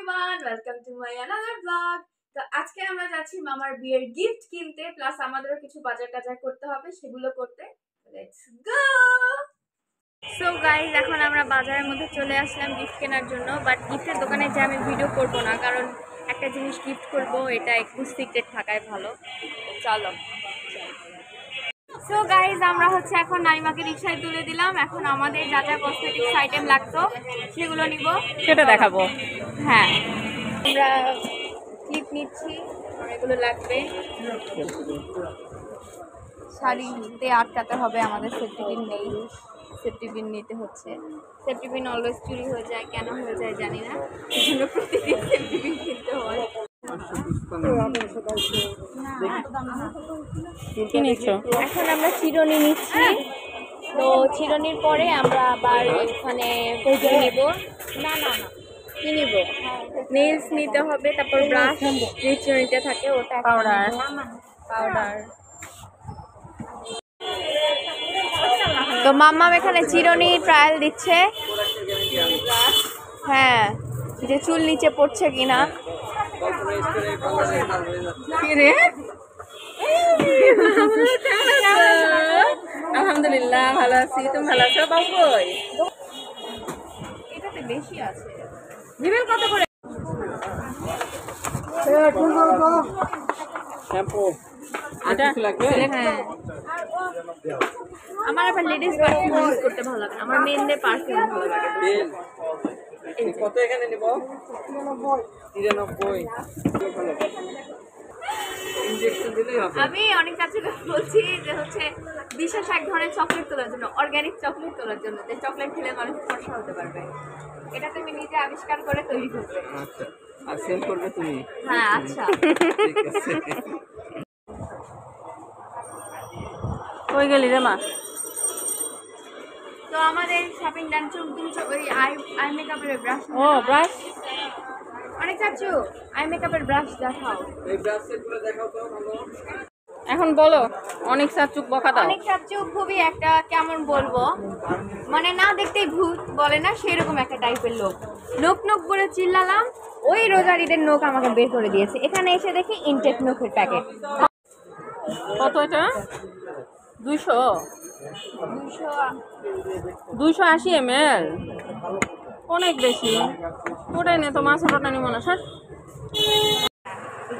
Everyone, welcome to my another blog. তো আজকে আমরা যাচ্ছি মামার বিয়ের গিফট কিনতে, প্লাস আমাদেরও কিছু বাজার টাজার করতে হবে, সেগুলো করতে। Let's go. সো গাইস, এখন আমরা বাজারের মধ্যে চলে আসলাম গিফট কেনার জন্য। বাট গিফটের দোকানে যে আমি ভিডিও করব না, কারণ একটা জিনিস গিফট করব, এটা একটু সিক্রেট থাকাই ভালো। চলো। সো গাইজ, আমরা এখন নাইমাকে রিক্সায় তুলে দিলাম। এখন আমাদের যা যা কসমেটিক্স আইটেম লাগতো সেগুলো নিব, সেটা দেখাবো। হ্যাঁ, আমরা ক্লিপ নিচ্ছি, এগুলো লাগবে। শাড়িতে আটকাতে হবে, আমাদের সেফটি পিন নেই, সেফটি পিন নিতে হচ্ছে। সেফটি পিন অলওয়েজ চুরি হয়ে যায়, কেন হয়ে যায় জানি না, এই জন্য প্রতিদিন সেফটি পিন কিনতে হয়। এখন আমরা চিরুনি নিচ্ছি, তো চিরুনির পরে আমরা আবার এখানে নেব। না না না, কি নিব? নেইলস নিতে হবে, তারপর ব্রাশ, যে চিরুনিতে থাকে ওটা, পাউডার। তো মাম্মাম এখানে চিরুনি ট্রায়াল দিচ্ছে, হ্যাঁ, যে চুল নিচে পড়ছে কিনা। আলহামদুলিল্লাহ ভালো আছি, তুমি ভালো আছো? বাবু এটাতে বেশি আছে, দিবেন কত করে? শ্যাম্পু এটা লাগবে। হ্যাঁ, আমার আবার লেডিস পারফিউম ইউজ করতে ভালো লাগে, আমার মেনদের পারফিউম ভালো লাগে। কত এখানে নিব? 93। ইনজেকশন দিলেই হবে। আমি অনেক কাছে বলছি যে বিশেষ এক ধরনের চকলেট তোলার জন্য, অর্গানিক চকলেট তোলার জন্য, যে চকলেট খেলে মানুষ ফর্সা হতে পারবে। এটা তুমি নিজে আবিষ্কার করে তৈরি করবে। আচ্ছা, আর সেল করবে তুমি? হ্যাঁ, আচ্ছা। ঠিক আছে। কই গেলি রে মা? তো আমাদের শপিং ডান। ওই আই মেকআপের ব্রাশ। ও ব্রাশ। অনেক চাচ্ছু, আই মেকআপের ব্রাশ দেখাও। এই ব্রাশ সেটগুলো দেখাও তো ভালো। এখন বলো, অনেক চাচুক বকা দাও। অনেক চাচ্ছু খুবই একটা, কেমন বলবো, মানে না দেখতেই ভূত বলে না, সেরকম একটা টাইপের লোক। নোক নোক বলে চিল্লালাম, ওই রোজারিদের নোক আমাকে বের করে দিয়েছে। এখানে এসে দেখি ইনটেক নোকের প্যাকেট। কত এটা? 280 ml, অনেক বেশি। ওটাই নে তো, মাছ ওটা নিব না স্যার।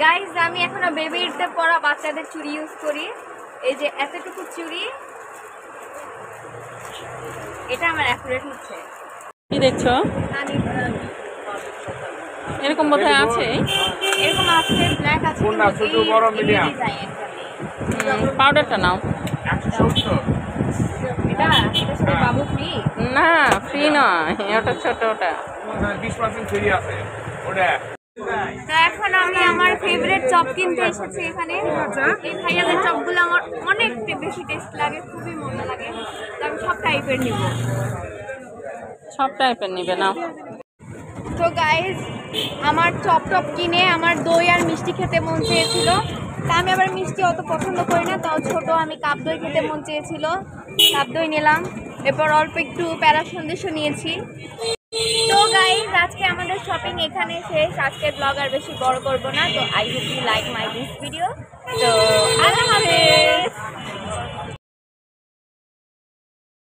গাইজ, আমি এখনো বেবিতে পরা বাচ্চাদের চুড়ি ইউজ করি। এই যে এতটুকু চুড়ি, এটা আমার অ্যাকুরেট হচ্ছে। কি দেখছো? এরকম বোধহয় আছে, এরকম আছে, ব্ল্যাক আছে, ছোট বড় মিডিয়াম ডিজাইন। পাউডারটা নাও। এটা সাথে বাবু ফ্রি না, ফ্রি নয়, ওটা ছোট, ওটা 20% ফ্রি আছে ওটা। তো এখন আমি আমার ফেভারিট চপ কিনতে এসেছি এখানে। এই ভাইয়াদের চপগুলো আমার অনেক বেশি টেস্ট লাগে, খুবই মজা লাগে। তো আমি সব টাইপের নিব। সব টাইপের নিবে নাও। তো গাইজ, আমার চপ টপ কিনে আমার দই আর মিষ্টি খেতে মন চেয়েছিল। তা আমি আবার মিষ্টি অত পছন্দ করি না, তাও ছোট আমি কাপ দই খেতে মন চেয়েছিল, কাপ দই নিলাম। এরপর অল্প একটু প্যারা সন্দেশও নিয়েছি। তো গাইজ, আজকে আমাদের শপিং এখানে শেষ। আজকের ব্লগ আর বেশি বড় করবো না। তো I hope you like my this video. তো আল্লাহ হাফেজ।